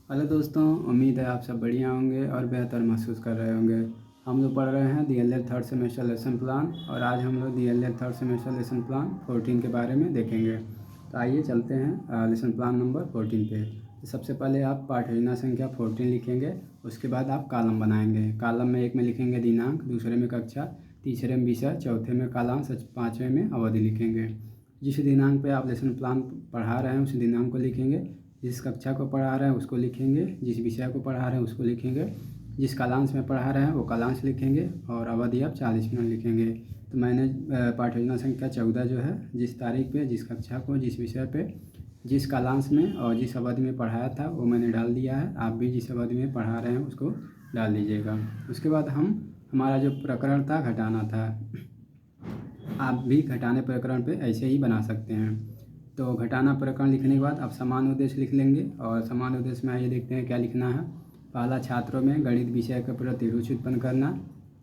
Hello दोस्तों, उम्मीद है आप सब बढ़िया होंगे और बेहतर महसूस कर रहे होंगे। हम लोग पढ़ रहे हैं DLED third semester lesson plan और आज हम लोग DLED third semester lesson plan 14 के बारे में देखेंगे। तो आइए चलते हैं लेसन प्लान नंबर 14 पे। तो सबसे पहले आप पाठ योजना संख्या 14 लिखेंगे। उसके बाद आप कॉलम बनाएंगे। कॉलम में एक में लिखेंगे दिनांक, दूसरे में कक्षा, तीसरे में विषय, चौथे में कालांश, पाँचवें में अवधि लिखेंगे। जिस दिनांक पे आप लेसन प्लान पढ़ा रहे हैं उस दिनांक को लिखेंगे। जिस कक्षा को पढ़ा रहे हैं उसको लिखेंगे, जिस विषय को पढ़ा रहे हैं उसको लिखेंगे, जिस कालांश में पढ़ा रहे हैं वो कालांश लिखेंगे और अवधि आप 40 मिनट लिखेंगे। तो मैंने पाठ योजना संख्या 14 जो है जिस तारीख पे, जिस कक्षा को, जिस विषय पे, जिस कालांश में और जिस अवधि में पढ़ाया था वो मैंने डाल दिया है। आप भी जिस अवधि में पढ़ा रहे हैं उसको डाल दीजिएगा। उसके बाद हमारा जो प्रकरण था घटाना था, आप भी घटाने प्रकरण पे ऐसे ही बना सकते हैं। तो घटाना प्रकरण लिखने के बाद आप समान उद्देश्य लिख लेंगे और समान उद्देश्य में आइए देखते हैं क्या लिखना है। पहला, छात्रों में गणित विषय के प्रति रुचि उत्पन्न करना।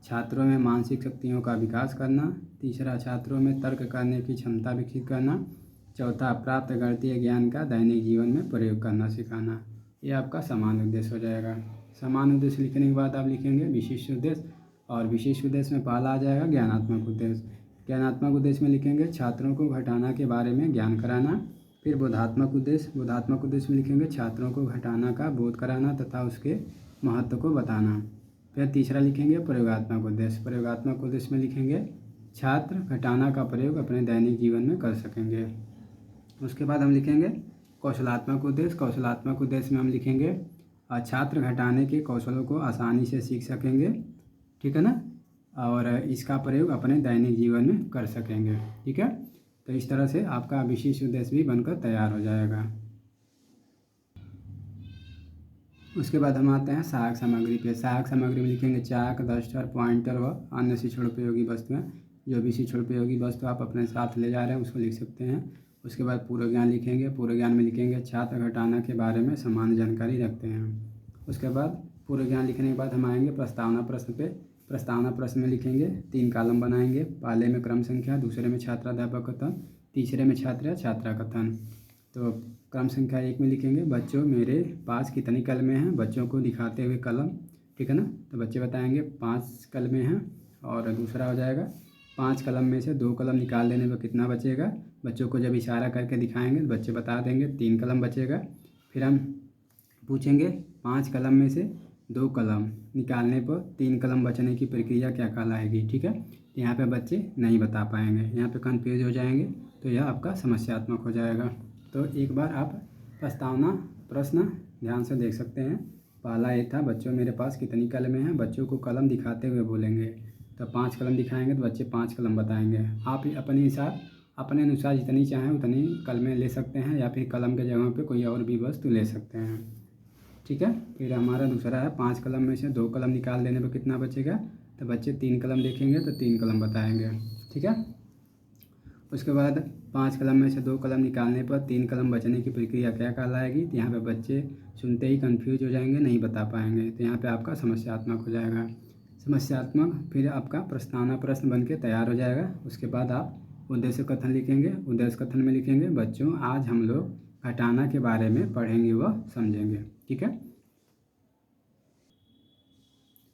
छात्रों में मानसिक शक्तियों का विकास करना। तीसरा, छात्रों में तर्क करने की क्षमता विकसित करना। चौथा, प्राप्त गणितीय ज्ञान का दैनिक जीवन में प्रयोग करना सिखाना। ये आपका समान उद्देश्य हो जाएगा। समान उद्देश्य लिखने के बाद आप लिखेंगे विशिष्ट उद्देश्य और विशिष्ट उद्देश्य में पहला आ जाएगा ज्ञानात्मक उद्देश्य। ज्ञानात्मक उद्देश्य में लिखेंगे छात्रों को घटाना के बारे में ज्ञान कराना। फिर बोधात्मक उद्देश्य, बोधात्मक उद्देश्य में लिखेंगे छात्रों को घटाना का बोध कराना तथा उसके महत्व को बताना। फिर तीसरा लिखेंगे प्रयोगात्मक उद्देश्य। प्रयोगात्मक उद्देश्य में लिखेंगे छात्र घटाना का प्रयोग अपने दैनिक जीवन में कर सकेंगे। उसके बाद हम लिखेंगे कौशलात्मक उद्देश्य। कौशलात्मक उद्देश्य में हम लिखेंगे छात्र घटाने के कौशलों को आसानी से सीख सकेंगे, ठीक है ना, और इसका प्रयोग अपने दैनिक जीवन में कर सकेंगे, ठीक है। तो इस तरह से आपका विशिष्ट उद्देश्य भी बनकर तैयार हो जाएगा। उसके बाद हम आते हैं सहायक सामग्री पे। सहायक सामग्री में लिखेंगे चाक, डस्टर, पॉइंटर व अन्य शिक्षण उपयोगी वस्तुएं। जो भी शिक्षण उपयोगी वस्तु आप अपने साथ ले जा रहे हैं उसको लिख सकते हैं। उसके बाद पूर्व ज्ञान लिखेंगे। पूर्व ज्ञान में लिखेंगे छात्र घटाना के बारे में सामान्य जानकारी रखते हैं। उसके बाद पूर्व ज्ञान लिखने के बाद हम आएंगे प्रस्तावना प्रश्न पे। प्रस्तावना प्रश्न में लिखेंगे 3 कॉलम बनाएंगे। पहले में क्रम संख्या, दूसरे में छात्राध्यापक कथन, तीसरे में छात्र या छात्रा कथन। तो क्रम संख्या 1 में लिखेंगे बच्चों मेरे पास कितनी कलमें हैं, बच्चों को दिखाते हुए कलम, ठीक है ना। तो बच्चे बताएंगे 5 कलमें हैं। और दूसरा हो जाएगा 5 कलम में से 2 कलम निकाल देने पर कितना बचेगा। बच्चों को जब इशारा करके दिखाएंगे तो बच्चे बता देंगे 3 कलम बचेगा। फिर हम पूछेंगे 5 कलम में से 2 कलम निकालने पर 3 कलम बचने की प्रक्रिया क्या कहलाएगी, ठीक है। यहाँ पे बच्चे नहीं बता पाएंगे, यहाँ पे कंफ्यूज हो जाएंगे, तो यह आपका समस्यात्मक हो जाएगा। तो एक बार आप प्रस्तावना प्रश्न ध्यान से देख सकते हैं। पहला ये था बच्चों मेरे पास कितनी कलमें हैं, बच्चों को कलम दिखाते हुए बोलेंगे। तो 5 कलम दिखाएंगे तो बच्चे 5 कलम बताएंगे। आप अपने अनुसार जितनी चाहें उतनी कलमें ले सकते हैं या फिर कलम के जगह पे कोई और भी वस्तु ले सकते हैं, ठीक है। फिर हमारा दूसरा है 5 कलम में से 2 कलम निकाल देने पर कितना बचेगा। तो बच्चे 3 कलम देखेंगे तो 3 कलम बताएंगे, ठीक है। उसके बाद 5 कलम में से 2 कलम निकालने पर 3 कलम बचने की प्रक्रिया क्या कहलाएगी। तो यहाँ पे बच्चे सुनते ही कंफ्यूज हो जाएंगे, नहीं बता पाएंगे। तो यहाँ पे आपका समस्यात्मक हो जाएगा। समस्यात्मक फिर आपका प्रस्तावना प्रश्न बन के तैयार हो जाएगा। उसके बाद आप उद्देश्य कथन लिखेंगे। उद्देश्य कथन में लिखेंगे बच्चों आज हम लोग घटाना के बारे में पढ़ेंगे व समझेंगे, ठीक है।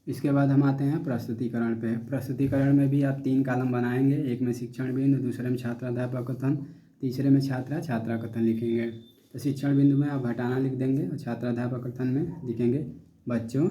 इसके बाद हम आते हैं प्रस्तुतिकरण पे। प्रस्तुतिकरण में भी आप 3 कॉलम बनाएंगे। एक में शिक्षण बिंदु, दूसरे में छात्राध्यापक कथन, तीसरे में छात्रा छात्रा कथन लिखेंगे। तो शिक्षण बिंदु में आप घटाना लिख देंगे और छात्राध्यापक कथन में लिखेंगे बच्चों,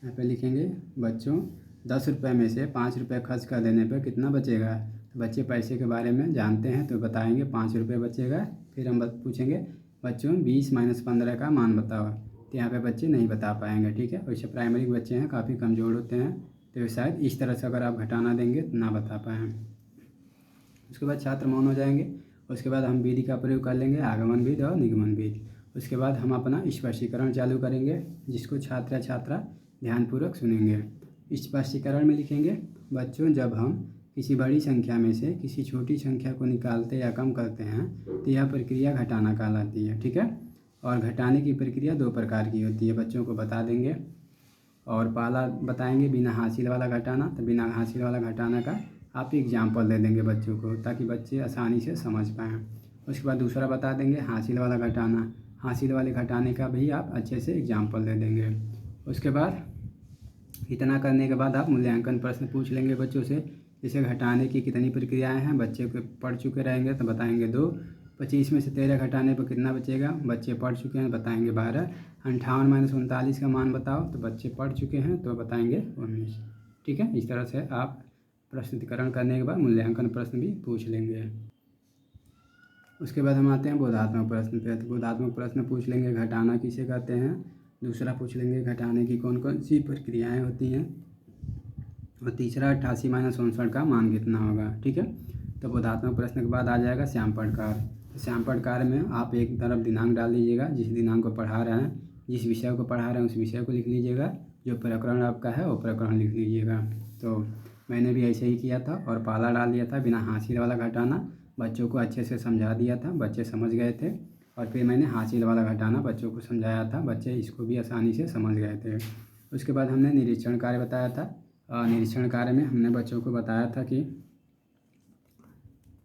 यहाँ पे लिखेंगे बच्चों 10 रुपये में से 5 रुपये खर्च कर देने पर कितना बचेगा। तो बच्चे पैसे के बारे में जानते हैं तो बताएंगे 5 रुपये बचेगा। फिर हम पूछेंगे बच्चों 20 - 15 का मान बताओ। तो यहाँ पे बच्चे नहीं बता पाएंगे, ठीक है। वैसे प्राइमरी के बच्चे हैं, काफ़ी कमज़ोर होते हैं, तो शायद इस तरह से अगर आप घटाना देंगे तो ना बता पाएँ। उसके बाद छात्र मौन हो जाएंगे। उसके बाद हम विधि का प्रयोग कर लेंगे, आगमन विधि और निगमन विधि। उसके बाद हम अपना स्पष्टीकरण चालू करेंगे जिसको छात्र या छात्रा ध्यानपूर्वक सुनेंगे। स्पष्टीकरण में लिखेंगे बच्चों जब हम किसी बड़ी संख्या में से किसी छोटी संख्या को निकालते या कम करते हैं तो यह प्रक्रिया घटाना कहलाती है, ठीक है। और घटाने की प्रक्रिया 2 प्रकार की होती है, बच्चों को बता देंगे। और पहला बताएंगे बिना हासिल वाला घटाना। तो बिना हासिल वाला घटाना का आप एग्जाम्पल दे देंगे बच्चों को ताकि बच्चे आसानी से समझ पाएँ। उसके बाद दूसरा बता देंगे हासिल वाला घटाना। हासिल वाले घटाने का भी आप अच्छे से एग्जाम्पल दे देंगे। उसके बाद इतना करने के बाद आप मूल्यांकन प्रश्न पूछ लेंगे बच्चों से। जैसे घटाने की कितनी प्रक्रियाएं हैं, बच्चे को पढ़ चुके रहेंगे तो बताएंगे 2। 25 में से 13 घटाने पर कितना बचेगा, बच्चे पढ़ चुके हैं बताएंगे 12। 58 - 39 का मान बताओ, तो बच्चे पढ़ चुके हैं तो बताएंगे 19। ठीक है, इस तरह से आप प्रस्तुतिकरण करने के बाद मूल्यांकन प्रश्न भी पूछ लेंगे। उसके बाद हम आते हैं बोधात्मक प्रश्न पे। तो बोधात्मक प्रश्न पूछ लेंगे घटाना किसे कहते हैं, दूसरा पूछ लेंगे घटाने की कौन कौन सी प्रक्रियाएं होती हैं, और तीसरा 88 - 59 का मान कितना होगा। ठीक है, तो बोधात्मक प्रश्न के बाद आ जाएगा श्यामपढ़ कार्य। तो श्यामपढ़ कार्य में आप एक तरफ दिनांक डाल दीजिएगा, जिस दिनांक को पढ़ा रहे हैं, जिस विषय को पढ़ा रहे हैं उस विषय को लिख लीजिएगा, जो प्रकरण आपका है वो प्रकरण लिख लीजिएगा। तो मैंने भी ऐसे ही किया था और पाला डाल दिया था बिना हासिल वाला घटाना, बच्चों को अच्छे से समझा दिया था, बच्चे समझ गए थे। और फिर मैंने हासिल वाला घटाना बच्चों को समझाया था, बच्चे इसको भी आसानी से समझ गए थे। उसके बाद हमने निरीक्षण कार्य बताया था। निरीक्षण कार्य में हमने बच्चों को बताया था कि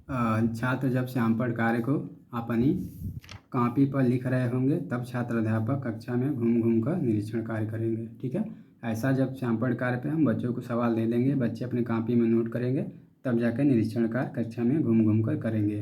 छात्र जब श्यामपढ़ कार्य को अपनी कॉपी पर लिख रहे होंगे तब छात्र अध्यापक कक्षा में घूम घूम कर निरीक्षण कार्य करेंगे। ठीक है, ऐसा जब श्यामपढ़ कार्य पे हम बच्चों को सवाल दे देंगे, बच्चे अपनी कॉपी में नोट करेंगे, तब जाकर निरीक्षण कार्य कक्षा में घूम घूम कर करेंगे।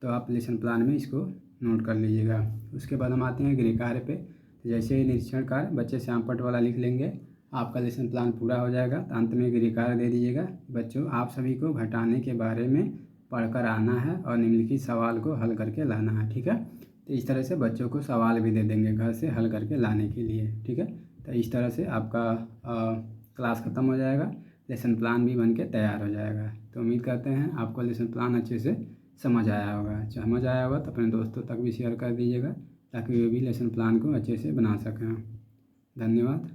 तो आप लेसन प्लान में इसको नोट कर लीजिएगा। उसके बाद हम आते हैं गृह कार्य पे। तो जैसे ही निरीक्षण कार्य बच्चे श्यामपढ़ वाला लिख लेंगे, आपका लेसन प्लान पूरा हो जाएगा। तो अंत में गृह कार्य दे दीजिएगा। बच्चों, आप सभी को घटाने के बारे में पढ़कर आना है और निम्नलिखित सवाल को हल करके लाना है। ठीक है, तो इस तरह से बच्चों को सवाल भी दे देंगे घर से हल करके लाने के लिए। ठीक है, तो इस तरह से आपका क्लास ख़त्म हो जाएगा, लेसन प्लान भी बन के तैयार हो जाएगा। तो उम्मीद करते हैं आपको लेसन प्लान अच्छे से समझ आया होगा तो अपने दोस्तों तक भी शेयर कर दीजिएगा, ताकि वे भी लेसन प्लान को अच्छे से बना सकें। धन्यवाद।